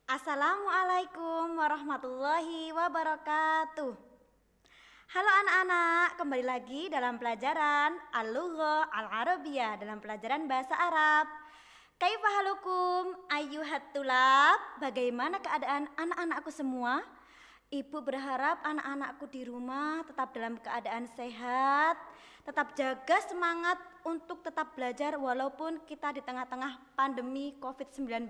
Assalamualaikum warahmatullahi wabarakatuh. Halo anak-anak, kembali lagi dalam pelajaran Al-Lugha Al-Arabiyah dalam pelajaran bahasa Arab. Kaifa halukum ayyuhat tulab? Bagaimana keadaan anak-anakku semua? Ibu berharap anak-anakku di rumah tetap dalam keadaan sehat, tetap jaga semangat untuk tetap belajar walaupun kita di tengah-tengah pandemi COVID-19.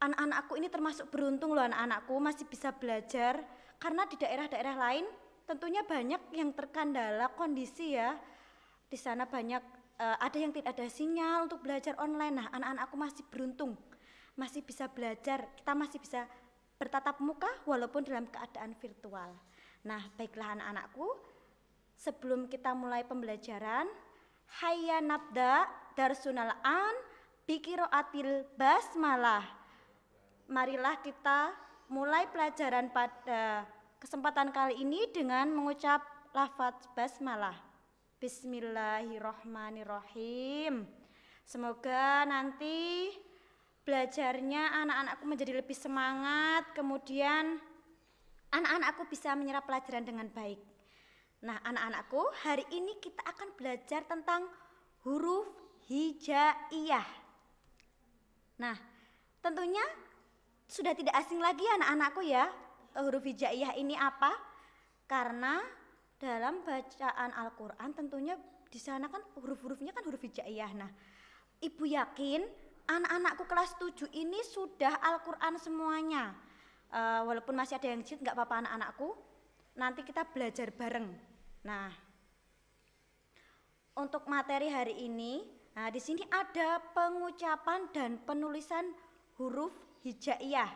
Anak-anakku ini termasuk beruntung loh, anak-anakku masih bisa belajar karena di daerah-daerah lain tentunya banyak yang terkendala kondisi ya. Di sana banyak ada yang tidak ada sinyal untuk belajar online. Nah, anak-anakku masih beruntung, masih bisa belajar. Kita masih bisa bertatap muka walaupun dalam keadaan virtual. Nah, baiklah anak-anakku, sebelum kita mulai pembelajaran, hayya nabda darsunal an biqiraatil basmalah. Marilah kita mulai pelajaran pada kesempatan kali ini dengan mengucap lafaz basmalah. Bismillahirrahmanirrahim. Semoga nanti belajarnya anak-anakku menjadi lebih semangat, kemudian anak-anakku bisa menyerap pelajaran dengan baik. Nah, anak-anakku, hari ini kita akan belajar tentang huruf hijaiyah. Nah, tentunya sudah tidak asing lagi anak-anakku ya, huruf hijaiyah ini apa? Karena dalam bacaan Al-Quran tentunya di sana kan huruf-hurufnya kan huruf hijaiyah. Nah, Ibu yakin anak-anakku kelas 7 ini sudah Al-Quran semuanya. Walaupun masih ada yang cheat, gak apa-apa anak-anakku. Nanti kita belajar bareng. Nah, untuk materi hari ini, nah di sini ada pengucapan dan penulisan huruf hijaiyah.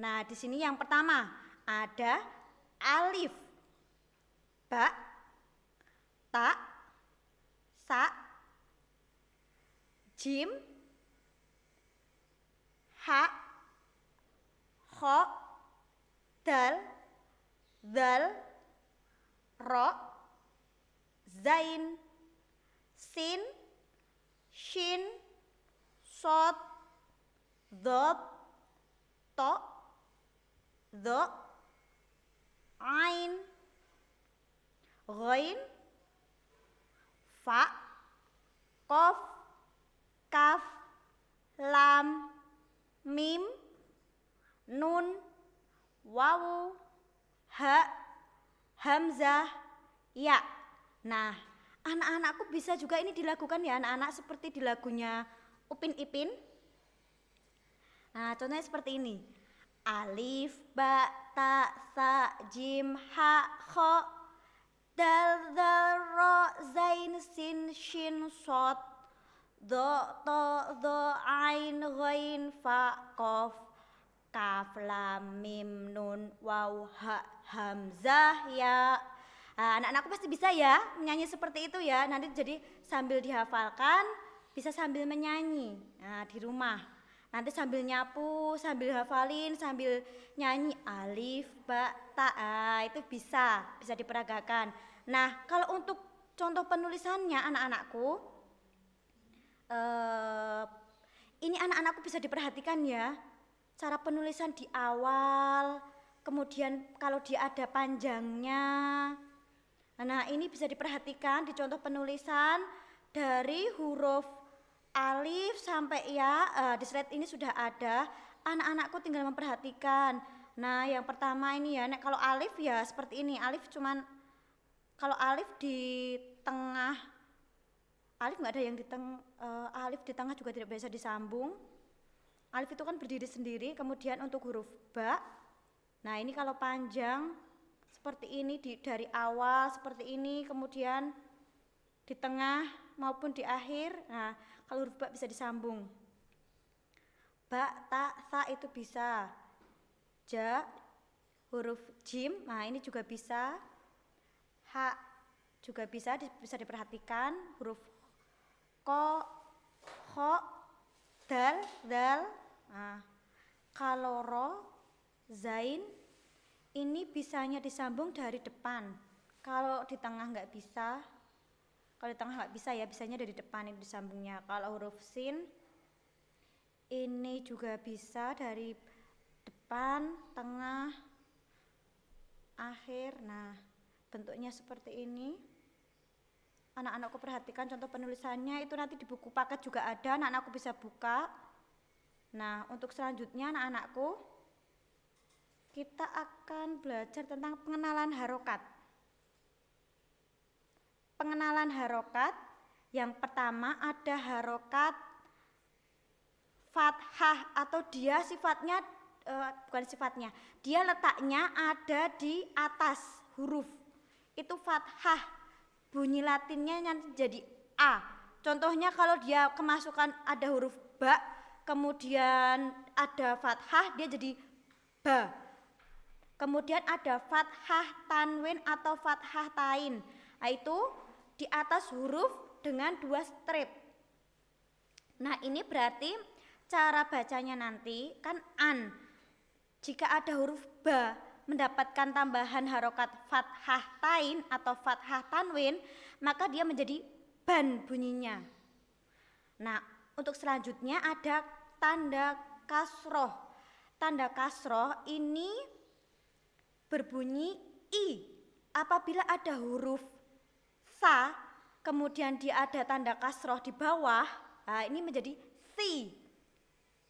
Nah, di sini yang pertama ada alif, ba, ta, sa, jim, ha, kho, dal, zal, ro, zain, sin, shin, sod, dod, to, do, ain, ghain, fa, qaf, kaf, lam, mim, nun, wawu, ha, hamzah, ya. Nah, anak-anakku bisa juga ini dilakukan ya anak-anak seperti di lagunya Upin Ipin. Nah, contohnya seperti ini. Alif, ba, ta, sa, jim, ha, kho, dal, zal, ro, zain, sin, shin, sod, do, to, do, ain, ghain, fa, qaf, kaf, lam, mim, nun, waw, ha, hamzah, ya. Nah, anak-anakku pasti bisa ya menyanyi seperti itu ya. Nanti jadi sambil dihafalkan bisa sambil menyanyi. Nah, di rumah nanti sambil nyapu, sambil hafalin, sambil nyanyi alif, ba, ta. Itu bisa diperagakan. Nah, kalau untuk contoh penulisannya anak-anakku, ini anak-anakku bisa diperhatikan ya. Cara penulisan di awal, kemudian kalau dia ada panjangnya. Nah, ini bisa diperhatikan di contoh penulisan dari huruf alif sampai ya. Di slide ini sudah ada. Anak-anakku tinggal memperhatikan. Nah, yang pertama ini ya, kalau alif ya seperti ini. Alif cuman kalau alif di tengah, alif nggak ada yang di tengah. Alif di tengah juga tidak bisa disambung. Alif itu kan berdiri sendiri. Kemudian untuk huruf ba, nah ini kalau panjang seperti ini dari awal seperti ini, kemudian di tengah maupun di akhir. Nah, kalau huruf ba bisa disambung. Ba, ta, sa itu bisa. Ja, huruf jim, nah ini juga bisa. Ha juga bisa diperhatikan. Huruf ko, kho, dal, dal. Nah, kalau ro, zain ini bisanya disambung dari depan. Kalau di tengah nggak bisa. Kalau di tengah nggak bisa ya, bisanya dari depan ini disambungnya. Kalau huruf sin Ini juga bisa dari depan, tengah, akhir. Nah, bentuknya seperti ini. Anak-anakku perhatikan contoh penulisannya, itu nanti di buku paket juga ada, anak-anakku bisa buka. Nah, untuk selanjutnya anak-anakku, kita akan belajar tentang pengenalan harokat. Pengenalan harokat, yang pertama ada harokat fathah atau dia sifatnya bukan sifatnya, dia letaknya ada di atas huruf. Itu fathah. Bunyi latinnya nanti jadi A. Contohnya kalau dia kemasukan ada huruf ba, kemudian ada fathah, dia jadi ba. Kemudian ada fathah tanwin atau fathah tain. Nah, itu di atas huruf dengan 2 strip. Nah, ini berarti cara bacanya nanti kan an. Jika ada huruf ba mendapatkan tambahan harokat fathah tain atau fathah tanwin, maka dia menjadi ban bunyinya. Nah, untuk selanjutnya ada tanda kasroh. Tanda kasroh ini berbunyi i. Apabila ada huruf sa, kemudian dia ada tanda kasroh di bawah, nah ini menjadi si,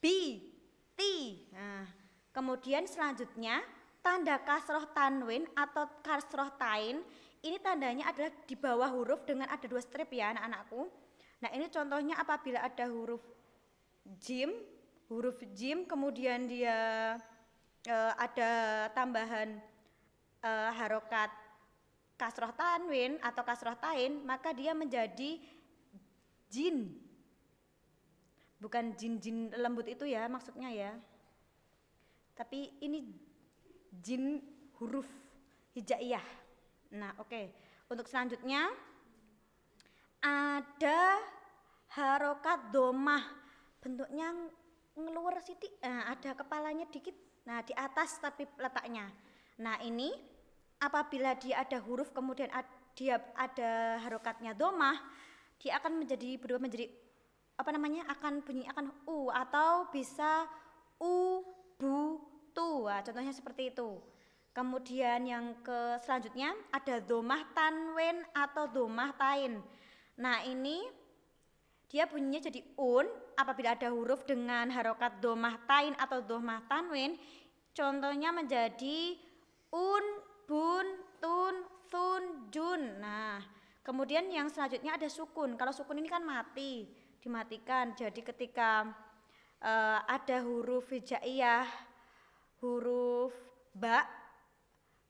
bi, ti. Nah, kemudian selanjutnya tanda kasroh tanwin atau kasroh tain, ini tandanya adalah di bawah huruf dengan ada 2 strip ya anak-anakku. Nah, ini contohnya apabila ada huruf jim, kemudian dia ada tambahan harokat kasroh tanwin atau kasroh tain, maka dia menjadi jin. Bukan jin lembut itu ya maksudnya ya. Tapi ini jin huruf hijaiyah. Nah, oke. Untuk selanjutnya ada harokat domah. Bentuknya ngeluar sidik. Nah, ada kepalanya dikit. Nah, di atas tapi letaknya. Nah, ini apabila dia ada huruf kemudian dia ada harokatnya domah, dia akan berubah menjadi akan bunyi akan u atau bisa u, bu, tu. Nah, contohnya seperti itu. Kemudian yang selanjutnya ada domah tanwin atau domah tain. Nah, ini dia bunyinya jadi un apabila ada huruf dengan harokat domah tain atau domah tanwin. Contohnya menjadi un, bun, tun, sun, jun. Nah, kemudian yang selanjutnya ada sukun. Kalau sukun ini kan mati, dimatikan. Jadi ketika ada huruf hijaiyah, huruf ba,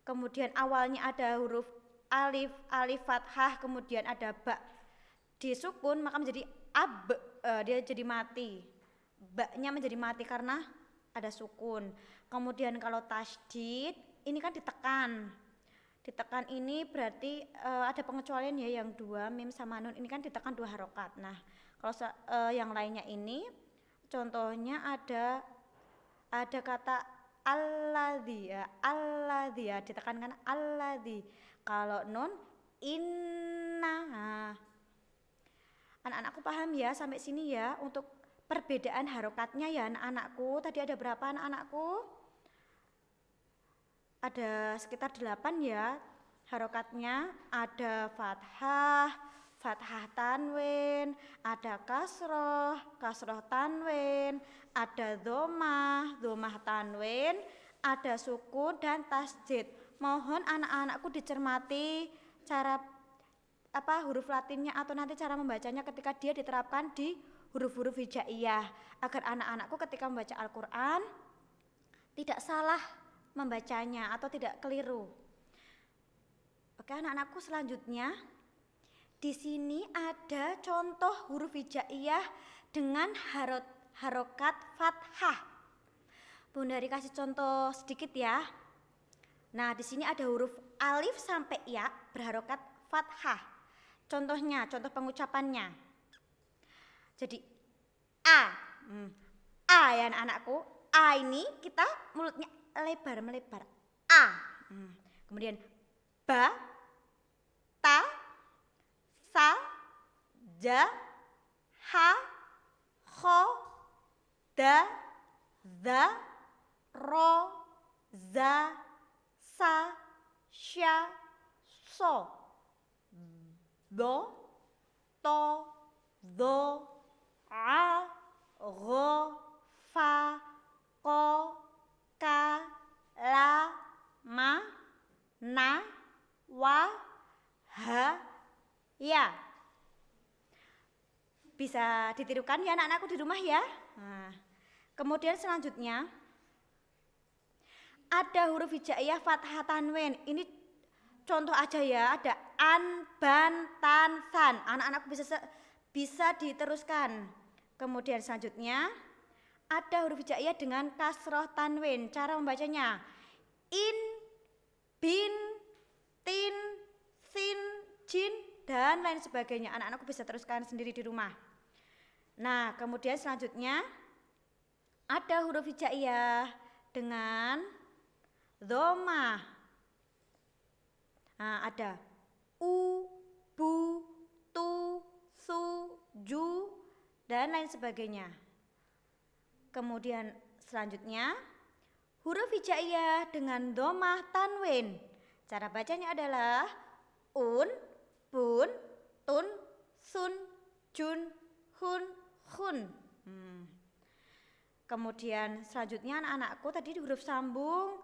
kemudian awalnya ada huruf alif fathah, kemudian ada ba, disukun maka menjadi ab, dia jadi mati. Ba-nya menjadi mati karena ada sukun. Kemudian kalau tasydid ini kan ditekan. Ditekan ini berarti ada pengecualian ya, yang 2 mim sama nun ini kan ditekan 2 harokat. Nah, kalau yang lainnya ini contohnya ada kata alladzi ya, alladzi ya, ditekankan alladzi. Kalau nun inna. Nah, anak-anakku paham ya sampai sini ya untuk perbedaan harokatnya ya anak-anakku. Tadi ada berapa anak-anakku? Ada sekitar 8 ya harokatnya. Ada fathah, fathah tanwin, ada kasroh, kasroh tanwin, ada domah, domah tanwin, ada sukun dan tasydid. Mohon anak-anakku dicermati cara huruf latinnya atau nanti cara membacanya ketika dia diterapkan di huruf-huruf hijaiyah, agar anak-anakku ketika membaca Al-Quran tidak salah membacanya atau tidak keliru. Oke anak-anakku, selanjutnya di sini ada contoh huruf hijaiyah dengan harokat fathah. Bunda Dari kasih contoh sedikit ya. Nah, di sini ada huruf alif sampai ya berharokat fathah. Contohnya, contoh pengucapannya. Jadi a, ya anak-anakku. A ini kita mulutnya lebar melebar a. Kemudian ba, ta, sa, ja, ha, kho, da, za, ro, za, sa, sya, so, do, to, do, a, go, fa, ko, ka, la, ma, na, wa, ha, ya. Bisa ditirukan ya anak-anakku di rumah ya. Nah, kemudian selanjutnya ada huruf hijaiyah fathah tanwin. Ini contoh aja ya, ada an, ban, tan, san. Anak-anakku bisa diteruskan. Kemudian selanjutnya ada huruf hijaiyah dengan kasroh tanwin. Cara membacanya in, bin, tin, sin, jin, dan lain sebagainya. Anak-anakku bisa teruskan sendiri di rumah. Nah, kemudian selanjutnya ada huruf hijaiyah dengan dhamma. Nah, ada u, bu, tu, su, ju, dan lain sebagainya. Kemudian selanjutnya huruf hijaiyah dengan dhammah tanwin. Cara bacanya adalah un, bun, tun, sun, jun, hun, hun. Kemudian selanjutnya anak-anakku tadi di huruf sambung.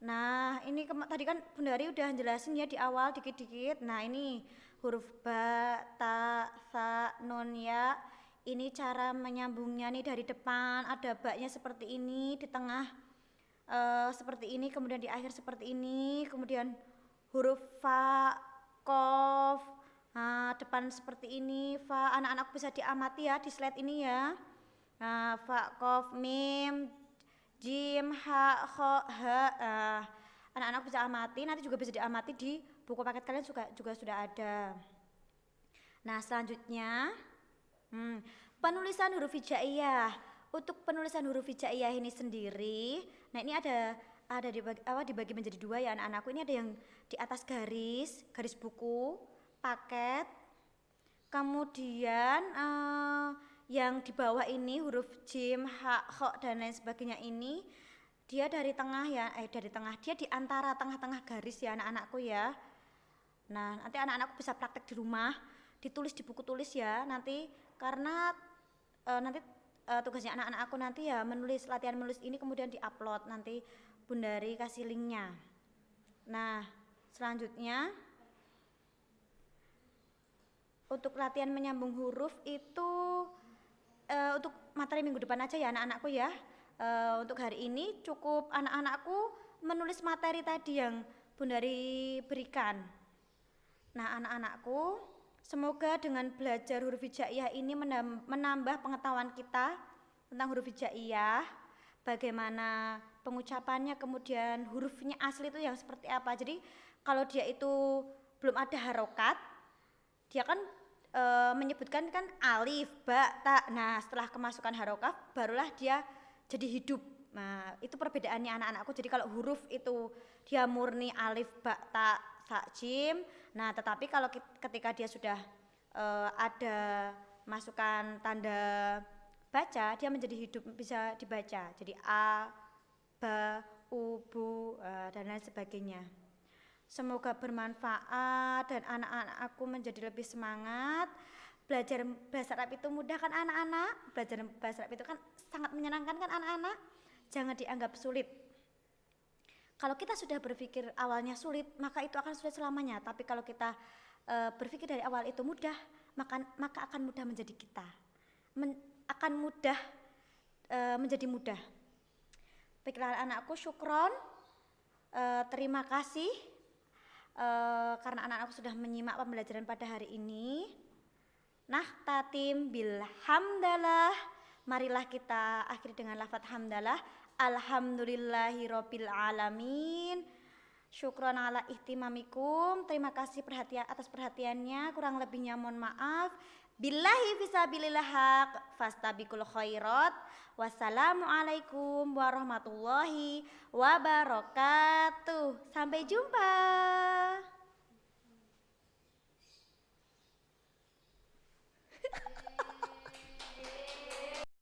Nah, ini tadi kan Bundari udah jelasin ya di awal dikit-dikit. Nah, ini huruf ba, ta, sa, nun, ya. Ini cara menyambungnya nih dari depan ada baknya seperti ini, di tengah seperti ini, kemudian di akhir seperti ini, kemudian huruf fa, kof, nah, depan seperti ini, fa. Anak-anak bisa diamati ya di slide ini ya. Nah, fa, kof, mim, jim, ha, kho, ha. Anak-anak bisa amati, nanti juga bisa diamati di buku paket kalian juga sudah ada. Nah, selanjutnya penulisan huruf hijaiyah. Untuk penulisan huruf hijaiyah ini sendiri, nah ini ada dibagi menjadi dua ya anak-anakku. Ini ada yang di atas garis buku, paket. Kemudian yang di bawah ini huruf jim, ha, kho, dan lain sebagainya ini dia dari tengah ya, dia di antara tengah-tengah garis ya anak-anakku ya. Nah, nanti anak-anakku bisa praktek di rumah, ditulis di buku tulis ya nanti, karena nanti tugasnya anak-anak aku nanti ya latihan menulis ini kemudian diupload, nanti Bundari kasih linknya. Nah, selanjutnya untuk latihan menyambung huruf itu untuk materi minggu depan aja ya anak-anakku ya. Untuk hari ini cukup anak-anakku menulis materi tadi yang Bundari berikan. Nah, anak-anakku, semoga dengan belajar huruf hijaiyah ini menambah pengetahuan kita tentang huruf hijaiyah, bagaimana pengucapannya, kemudian hurufnya asli itu yang seperti apa. Jadi kalau dia itu belum ada harokat, dia kan menyebutkan kan alif, ba, ta. Nah, setelah kemasukan harokat barulah dia jadi hidup. Nah, itu perbedaannya anak-anakku. Jadi kalau huruf itu dia murni alif, ba, ta, sa, jim. Nah, tetapi kalau ketika dia sudah ada masukan tanda baca, dia menjadi hidup, bisa dibaca. Jadi a, ba, u, bu, dan lain sebagainya. Semoga bermanfaat dan anak-anak aku menjadi lebih semangat. Belajar bahasa Arab itu mudah kan anak-anak? Belajar bahasa Arab itu kan sangat menyenangkan kan anak-anak? Jangan dianggap sulit. Kalau kita sudah berpikir awalnya sulit, maka itu akan sulit selamanya. Tapi kalau kita berpikir dari awal itu mudah, maka akan mudah menjadi kita. Akan mudah menjadi mudah. Baiklah anakku, syukron. Terima kasih karena anak-anakku sudah menyimak pembelajaran pada hari ini. Nah, tatim bilhamdalah. Marilah kita akhiri dengan lafaz hamdalah. Alhamdulillahirabbil alamin. Syukron ala ihtimamikum. Terima kasih atas perhatiannya. Kurang lebihnya mohon maaf. Billahi fisabilillah haq fastabiqul khairat. Wassalamualaikum warahmatullahi wabarakatuh. Sampai jumpa.